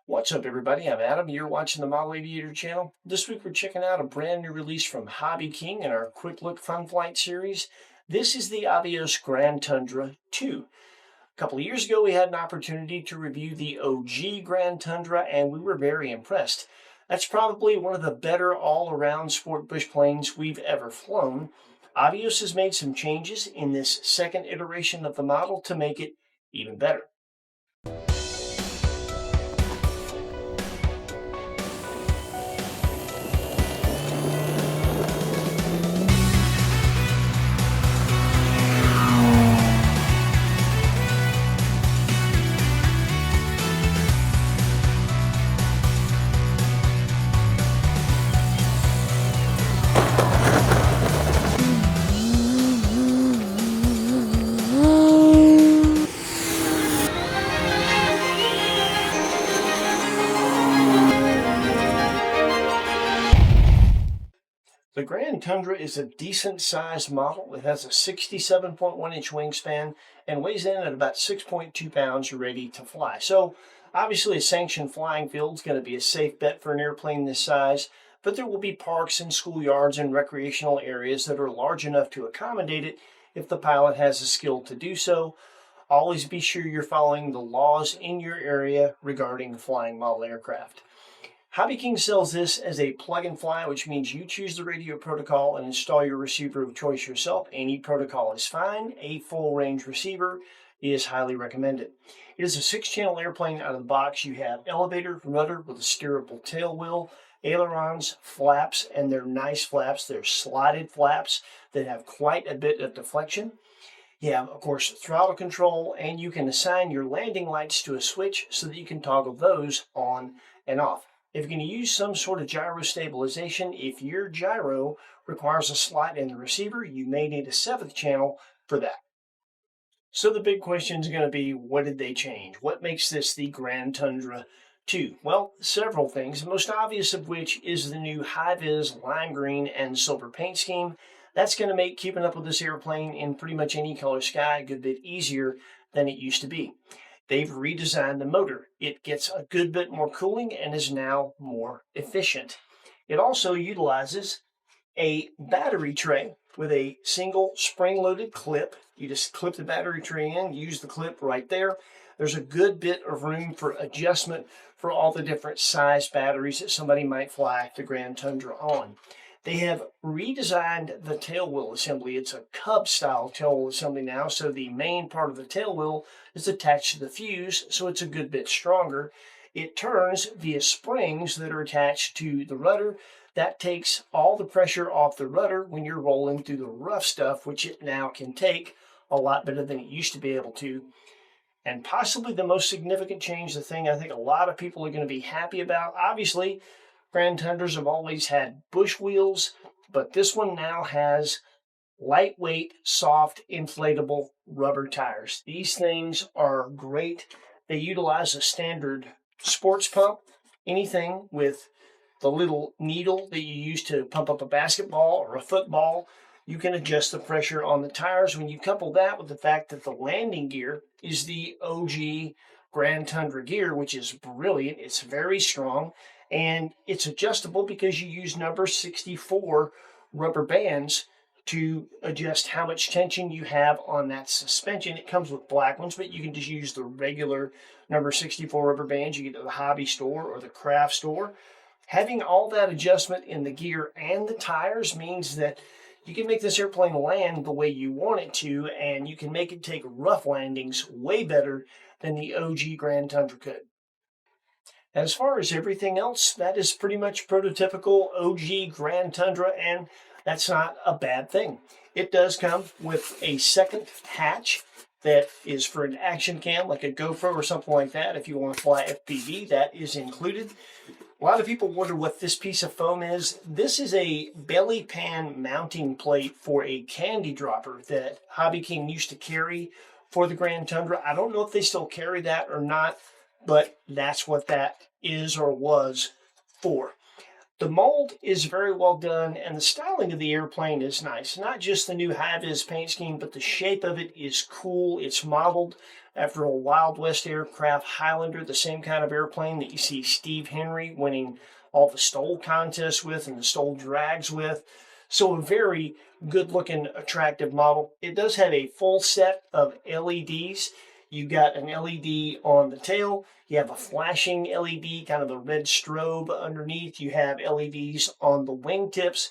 What's up, everybody? I'm Adam. You're watching the Model Aviator channel. This week we're checking out a brand new release from Hobby King in our Quick Look Fun Flight series. This is the Avios Grand Tundra 2. A couple of years ago we had an opportunity to review the OG Grand Tundra and we were very impressed. That's probably one of the better all-around sport bush planes we've ever flown. Avios has made some changes in this second iteration of the model to make it even better. The Grand Tundra is a decent-sized model. It has a 67.1-inch wingspan and weighs in at about 6.2 pounds ready to fly. So obviously a sanctioned flying field is going to be a safe bet for an airplane this size, but there will be parks and schoolyards and recreational areas that are large enough to accommodate it if the pilot has the skill to do so. Always be sure you're following the laws in your area regarding flying model aircraft. Hobby King sells this as a plug and fly, which means you choose the radio protocol and install your receiver of choice yourself. Any protocol is fine. A full range receiver is highly recommended. It is a 6-channel airplane out of the box. You have elevator, rudder with a steerable tail wheel, ailerons, flaps, and they're nice flaps. They're slotted flaps that have quite a bit of deflection. You have, of course, throttle control, and you can assign your landing lights to a switch so that you can toggle those on and off. If you're going to use some sort of gyro stabilization, if your gyro requires a slot in the receiver, you may need a 7th channel for that. So the big question is going to be, what did they change? What makes this the Grand Tundra 2? Well, several things, the most obvious of which is the new high-vis lime green and silver paint scheme. That's going to make keeping up with this airplane in pretty much any color sky a good bit easier than it used to be. They've redesigned the motor. It gets a good bit more cooling and is now more efficient. It also utilizes a battery tray with a single spring-loaded clip. You just clip the battery tray in, use the clip right there. There's a good bit of room for adjustment for all the different size batteries that somebody might fly the Grand Tundra on. They have redesigned the tail wheel assembly. It's a Cub-style tail wheel assembly now, so the main part of the tail wheel is attached to the fuse, so it's a good bit stronger. It turns via springs that are attached to the rudder. That takes all the pressure off the rudder when you're rolling through the rough stuff, which it now can take a lot better than it used to be able to. And possibly the most significant change, the thing I think a lot of people are going to be happy about, obviously, Grand Tundras have always had bush wheels, but this one now has lightweight, soft, inflatable rubber tires. These things are great. They utilize a standard sports pump. Anything with the little needle that you use to pump up a basketball or a football, you can adjust the pressure on the tires. When you couple that with the fact that the landing gear is the OG Grand Tundra gear, which is brilliant. It's very strong. And it's adjustable because you use number 64 rubber bands to adjust how much tension you have on that suspension. It comes with black ones, but you can just use the regular number 64 rubber bands you get at the hobby store or the craft store. Having all that adjustment in the gear and the tires means that you can make this airplane land the way you want it to, and you can make it take rough landings way better than the OG Grand Tundra could. As far as everything else, that is pretty much prototypical OG Grand Tundra, and that's not a bad thing. It does come with a second hatch that is for an action cam, like a GoPro or something like that. If you want to fly FPV, that is included. A lot of people wonder what this piece of foam is. This is a belly pan mounting plate for a candy dropper that Hobby King used to carry for the Grand Tundra. I don't know if they still carry that or not, but that's what that is or was for. The mold is very well done, and the styling of the airplane is nice. Not just the new high-vis paint scheme, but the shape of it is cool. It's modeled after a Wild West aircraft Highlander, the same kind of airplane that you see Steve Henry winning all the STOL contests with and the STOL drags with. So a very good looking, attractive model. It does have a full set of LEDs. You got an LED on the tail. You have a flashing LED, kind of a red strobe underneath. You have LEDs on the wingtips.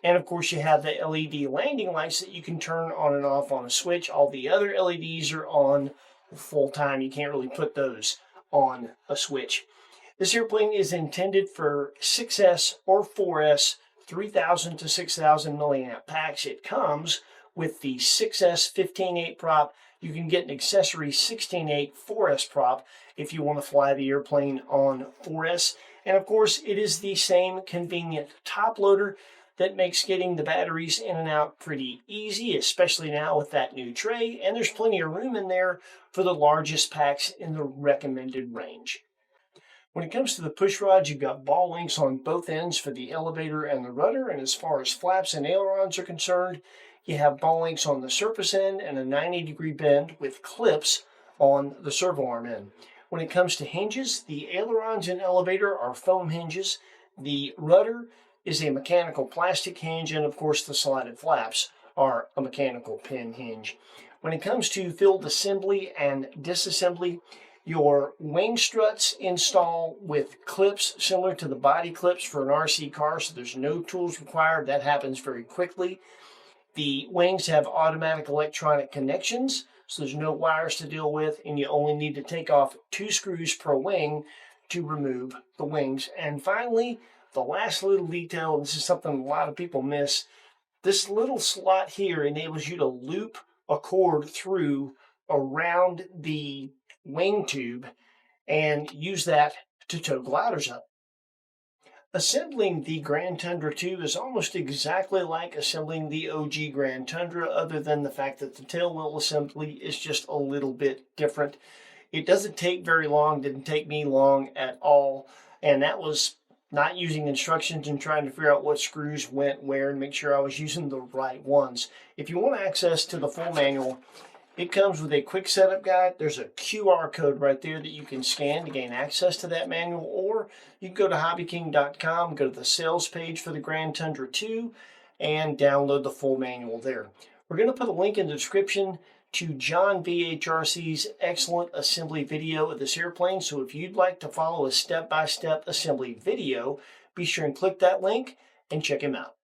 And of course, you have the LED landing lights that you can turn on and off on a switch. All the other LEDs are on full time. You can't really put those on a switch. This airplane is intended for 6S or 4S 3,000 to 6,000 milliamp packs. It comes with the 6S 15.8 prop. You can get an accessory 16.8 4S prop if you want to fly the airplane on 4S. And of course, it is the same convenient top loader that makes getting the batteries in and out pretty easy, especially now with that new tray. And there's plenty of room in there for the largest packs in the recommended range. When it comes to the push rods, you've got ball links on both ends for the elevator and the rudder. And as far as flaps and ailerons are concerned, you have ball links on the surface end and a 90-degree bend with clips on the servo arm end. When it comes to hinges, the ailerons and elevator are foam hinges. The rudder is a mechanical plastic hinge, and of course the slotted flaps are a mechanical pin hinge. When it comes to field assembly and disassembly, your wing struts install with clips similar to the body clips for an RC car, so there's no tools required. That happens very quickly. The wings have automatic electronic connections, so there's no wires to deal with, and you only need to take off 2 screws per wing to remove the wings. And finally, the last little detail, and this is something a lot of people miss, this little slot here enables you to loop a cord through around the wing tube and use that to tow gliders up. Assembling the Grand Tundra 2 is almost exactly like assembling the OG Grand Tundra, other than the fact that the tailwheel assembly is just a little bit different. It doesn't take very long, didn't take me long at all, and that was not using instructions and trying to figure out what screws went where and make sure I was using the right ones. If you want access to the full manual, it comes with a quick setup guide. There's a QR code right there that you can scan to gain access to that manual, or you can go to hobbyking.com, go to the sales page for the Grand Tundra 2, and download the full manual there. We're going to put a link in the description to John VHRC's excellent assembly video of this airplane, so if you'd like to follow a step-by-step assembly video, be sure and click that link and check him out.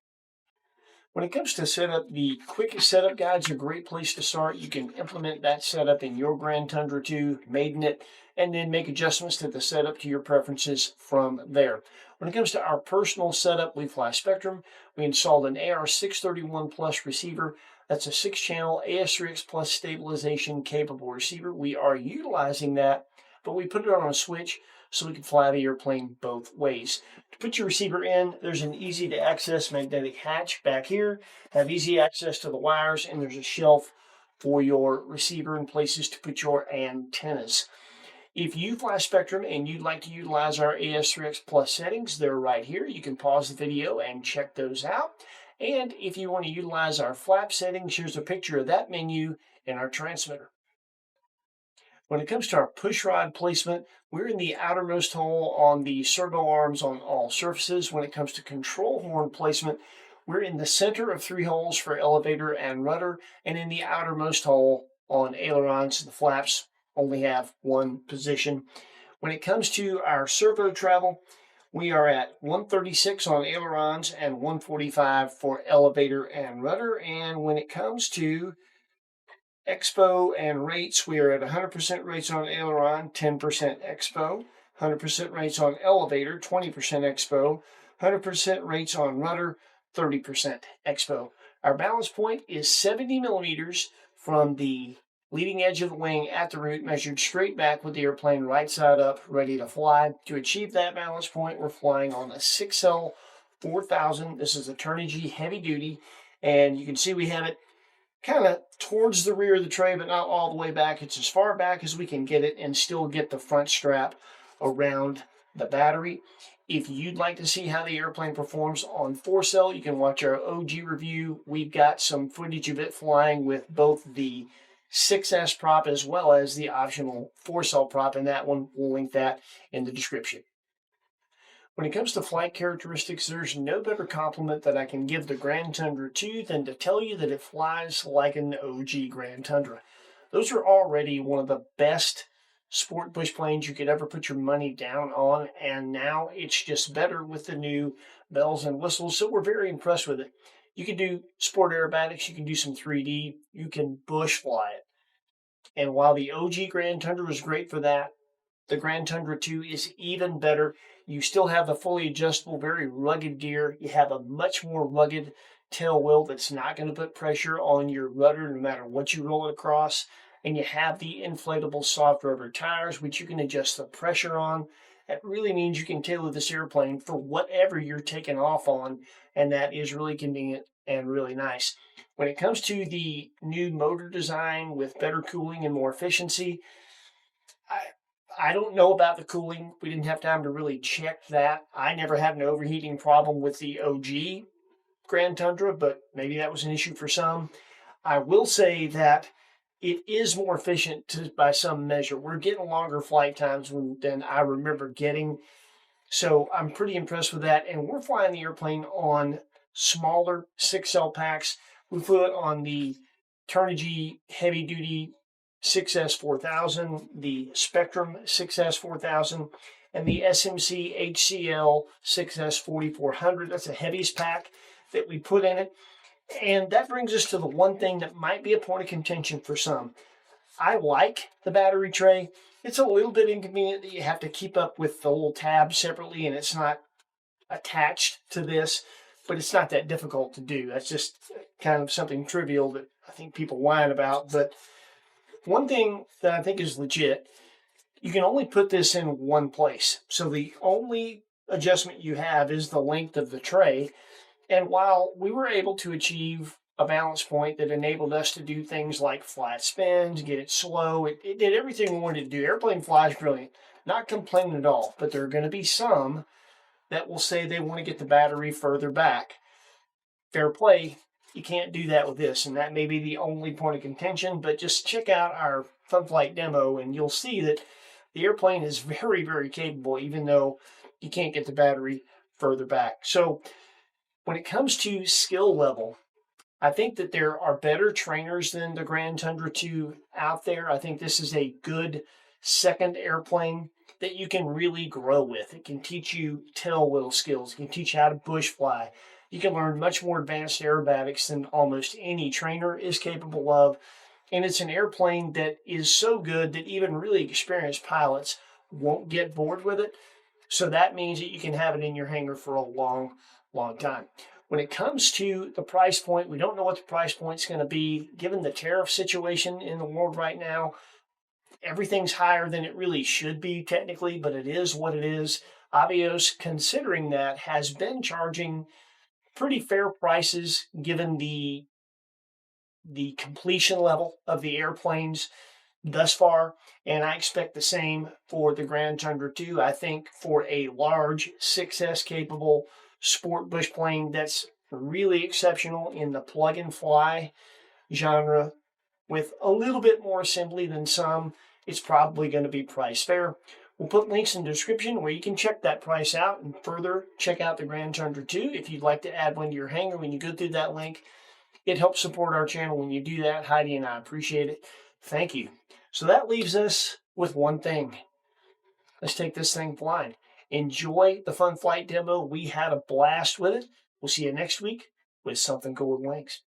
When it comes to setup, the quick setup guide is a great place to start. You can implement that setup in your Grand Tundra 2, maiden it, and then make adjustments to the setup to your preferences from there. When it comes to our personal setup, we fly Spectrum. We installed an AR631 Plus receiver. That's a 6-channel AS3X Plus stabilization capable receiver. We are utilizing that, but we put it on a switch so we can fly the airplane both ways. To put your receiver in, there's an easy to access magnetic hatch back here. Have easy access to the wires, and there's a shelf for your receiver and places to put your antennas. If you fly Spectrum and you'd like to utilize our AS3X Plus settings, they're right here. You can pause the video and check those out. And if you want to utilize our flap settings, here's a picture of that menu in our transmitter. When it comes to our push rod placement, we're in the outermost hole on the servo arms on all surfaces. When it comes to control horn placement, we're in the center of 3 holes for elevator and rudder, and in the outermost hole on ailerons. The flaps only have 1 position. When it comes to our servo travel, we are at 136 on ailerons and 145 for elevator and rudder. And when it comes to expo and rates, we are at 100% rates on aileron, 10% expo, 100% rates on elevator, 20% expo, 100% rates on rudder, 30% expo. Our balance point is 70 millimeters from the leading edge of the wing at the root, measured straight back with the airplane right side up, ready to fly. To achieve that balance point, we're flying on a 6L 4000. This is a Turnigy heavy duty, and you can see we have it kind of towards the rear of the tray, but not all the way back. It's as far back as we can get it and still get the front strap around the battery. If you'd like to see how the airplane performs on 4-cell, you can watch our OG review. We've got some footage of it flying with both the 6S prop as well as the optional 4-cell prop, and that one, we'll link that in the description. When it comes to flight characteristics, there's no better compliment that I can give the Grand Tundra 2 than to tell you that it flies like an OG Grand Tundra. Those are already one of the best sport bush planes you could ever put your money down on, and now it's just better with the new bells and whistles, so we're very impressed with it. You can do sport aerobatics, you can do some 3D, you can bush fly it. And while the OG Grand Tundra was great for that, the Grand Tundra 2 is even better. You still have the fully adjustable, very rugged gear. You have a much more rugged tail wheel that's not going to put pressure on your rudder no matter what you roll it across. And you have the inflatable soft rubber tires, which you can adjust the pressure on. That really means you can tailor this airplane for whatever you're taking off on, and that is really convenient and really nice. When it comes to the new motor design with better cooling and more efficiency, I don't know about the cooling. We didn't have time to really check that. I never had an overheating problem with the OG Grand Tundra, but maybe that was an issue for some. I will say that it is more efficient by some measure. We're getting longer flight times than I remember getting. So I'm pretty impressed with that. And we're flying the airplane on smaller 6-cell packs. We flew it on the Turnigy heavy duty 6S 4000, the Spectrum 6S 4000, and the SMC HCL 6S 4400. That's the heaviest pack that we put in it. And that brings us to the one thing that might be a point of contention for some. I like the battery tray. It's a little bit inconvenient that you have to keep up with the little tab separately and it's not attached to this, but it's not that difficult to do. That's just kind of something trivial that I think people whine about. But one thing that I think is legit, you can only put this in one place. So the only adjustment you have is the length of the tray. And while we were able to achieve a balance point that enabled us to do things like flat spins, get it slow, it did everything we wanted to do. Airplane flies brilliant. Not complaining at all, but there are going to be some that will say they want to get the battery further back. Fair play. You can't do that with this, and that may be the only point of contention, but just check out our Fun Flight demo, and you'll see that the airplane is very, very capable, even though you can't get the battery further back. So when it comes to skill level, I think that there are better trainers than the Grand Tundra 2 out there. I think this is a good second airplane that you can really grow with. It can teach you tail wheel skills. It can teach you how to bush fly. You can learn much more advanced aerobatics than almost any trainer is capable of. And it's an airplane that is so good that even really experienced pilots won't get bored with it. So that means that you can have it in your hangar for a long, long time. When it comes to the price point, we don't know what the price point is going to be. Given the tariff situation in the world right now, everything's higher than it really should be technically, but it is what it is. Avios, considering that, has been charging pretty fair prices given the completion level of the airplanes thus far, and I expect the same for the Grand Tundra 2. I think for a large 6S capable sport bush plane that's really exceptional in the plug and fly genre with a little bit more assembly than some, it's probably going to be price fair. We'll put links in the description where you can check that price out and further check out the Grand Tundra 2 if you'd like to add one to your hangar when you go through that link. It helps support our channel when you do that. Heidi and I appreciate it. Thank you. So that leaves us with one thing. Let's take this thing flying. Enjoy the Fun Flight demo. We had a blast with it. We'll see you next week with something cool with wings.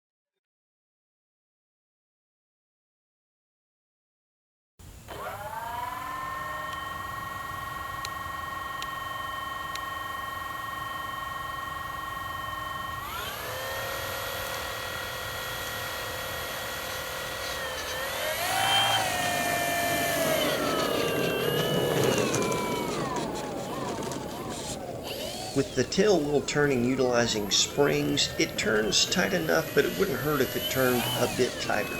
With the tail wheel turning utilizing springs, it turns tight enough, but it wouldn't hurt if it turned a bit tighter.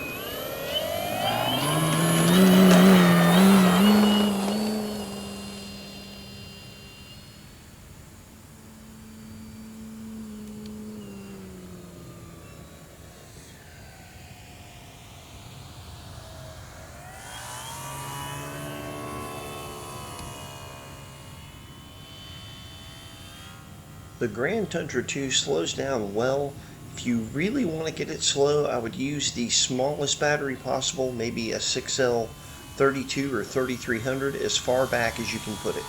The Grand Tundra 2 slows down well. If you really want to get it slow, I would use the smallest battery possible, maybe a 6L 32 or 3300, as far back as you can put it.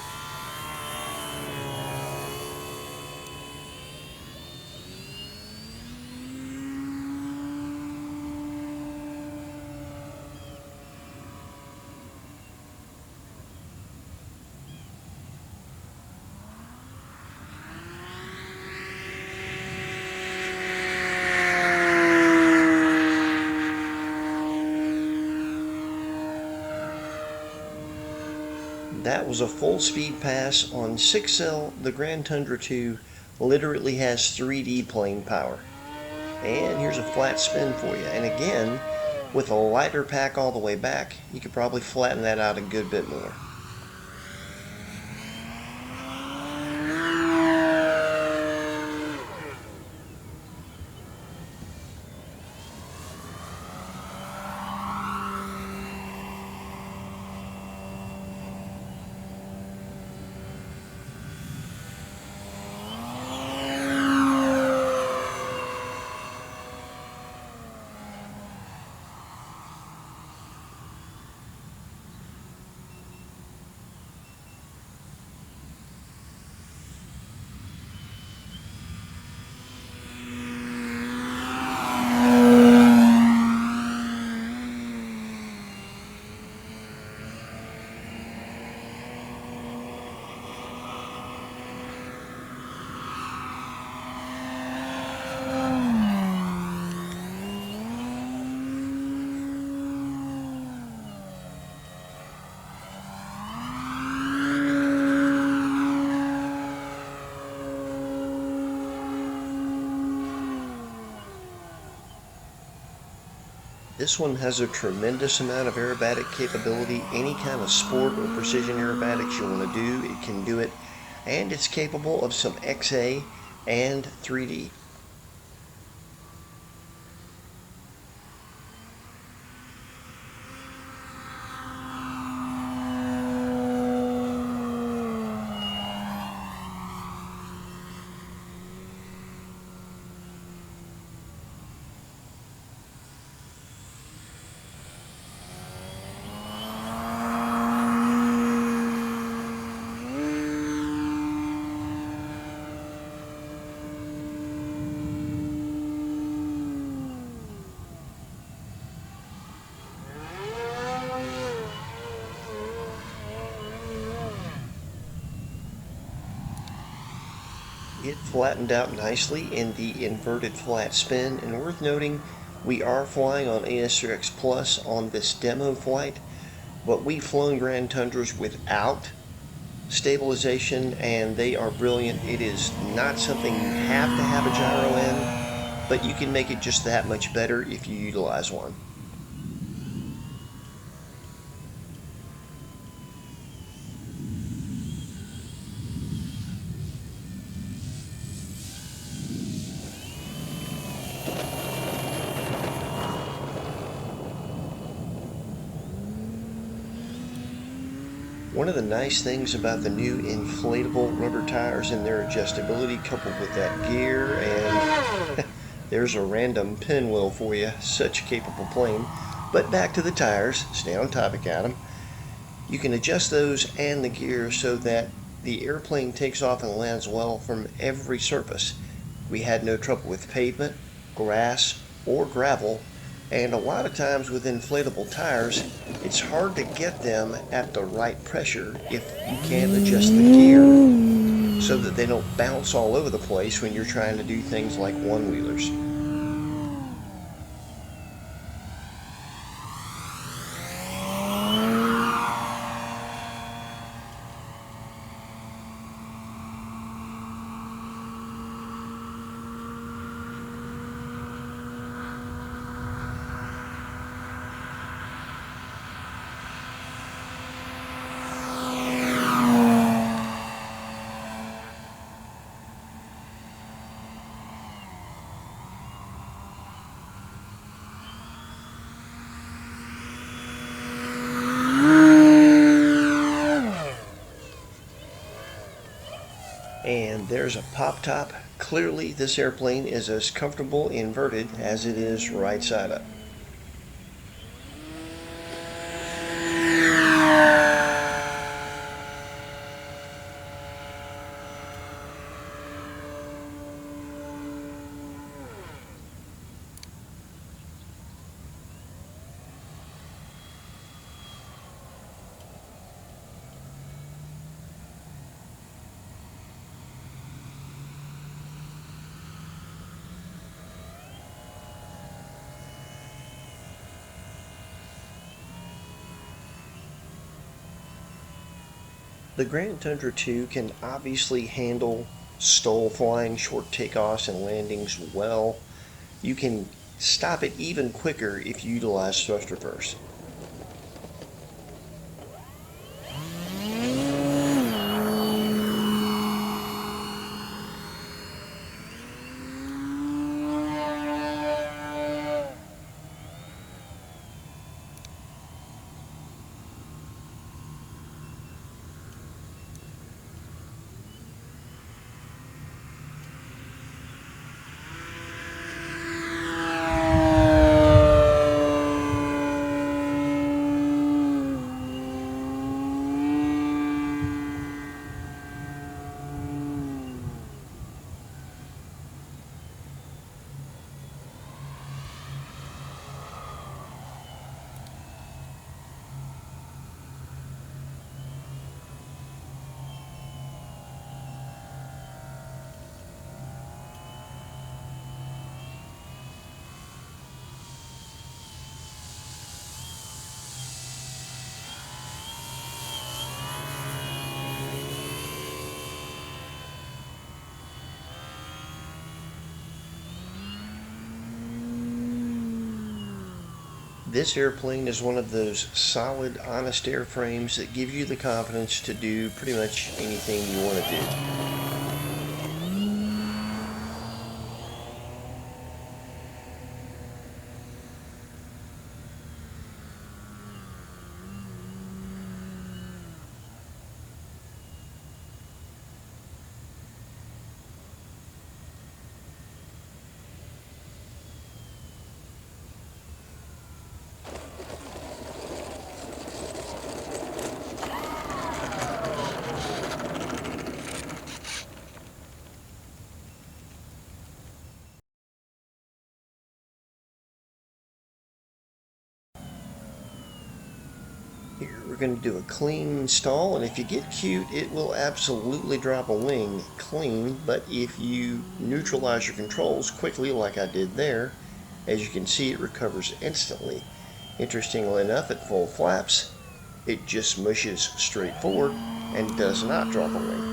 That was a full speed pass on 6L. The Grand Tundra 2 literally has 3D plane power. And here's a flat spin for you. And again, with a lighter pack all the way back, you could probably flatten that out a good bit more. This one has a tremendous amount of aerobatic capability. Any kind of sport or precision aerobatics you want to do, it can do it. And it's capable of some XA and 3D. It flattened out nicely in the inverted flat spin, and worth noting, we are flying on ASRX Plus on this demo flight, but we've flown Grand Tundras without stabilization, and they are brilliant. It is not something you have to have a gyro in, but you can make it just that much better if you utilize one. One of the nice things about the new inflatable rubber tires and their adjustability, coupled with that gear, and there's a random pinwheel for you, such a capable plane. But back to the tires, stay on topic, Adam. You can adjust those and the gear so that the airplane takes off and lands well from every surface. We had no trouble with pavement, grass, or gravel. And a lot of times with inflatable tires, it's hard to get them at the right pressure if you can't adjust the gear so that they don't bounce all over the place when you're trying to do things like one-wheelers. And there's a pop top. Clearly this airplane is as comfortable inverted as it is right side up. The Grand Tundra 2 can obviously handle STOL flying, short takeoffs and landings well. You can stop it even quicker if you utilize thrust reverse. This airplane is one of those solid, honest airframes that give you the confidence to do pretty much anything you want to do. Here we're going to do a clean stall, and if you get cute, it will absolutely drop a wing clean, but if you neutralize your controls quickly like I did there, as you can see, it recovers instantly. Interestingly enough, at full flaps, it just mushes straight forward and does not drop a wing.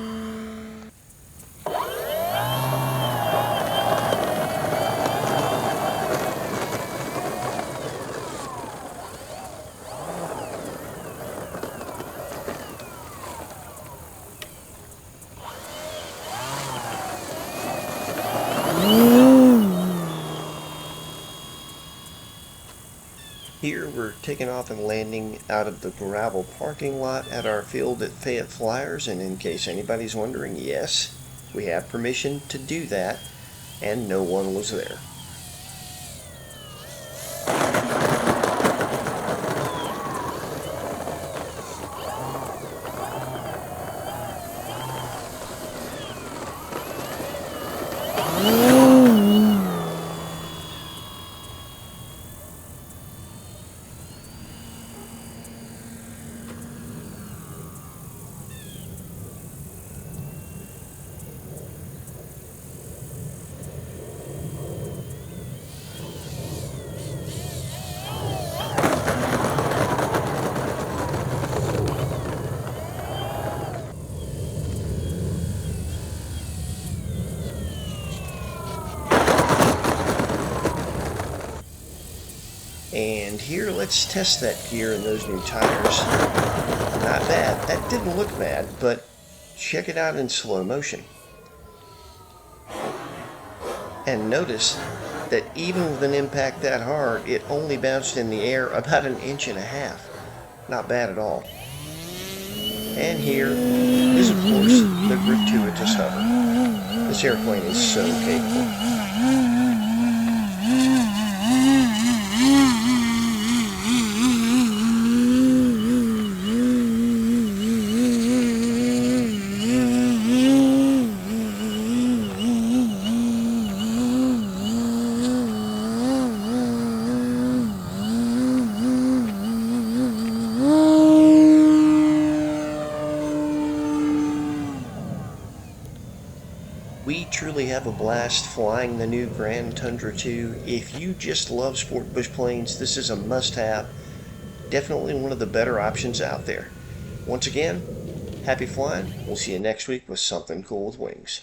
Here we're taking off and landing out of the gravel parking lot at our field at Fayette Flyers, and in case anybody's wondering, yes, we have permission to do that, and no one was there. And here, let's test that gear and those new tires. Not bad. That didn't look bad, but check it out in slow motion. And notice that even with an impact that hard, it only bounced in the air about 1.5 inches. Not bad at all. And here is, of course, the gratuitous hover. This airplane is so capable. We truly have a blast flying the new Grand Tundra 2. If you just love sport bush planes, this is a must-have. Definitely one of the better options out there. Once again, happy flying. We'll see you next week with something cool with wings.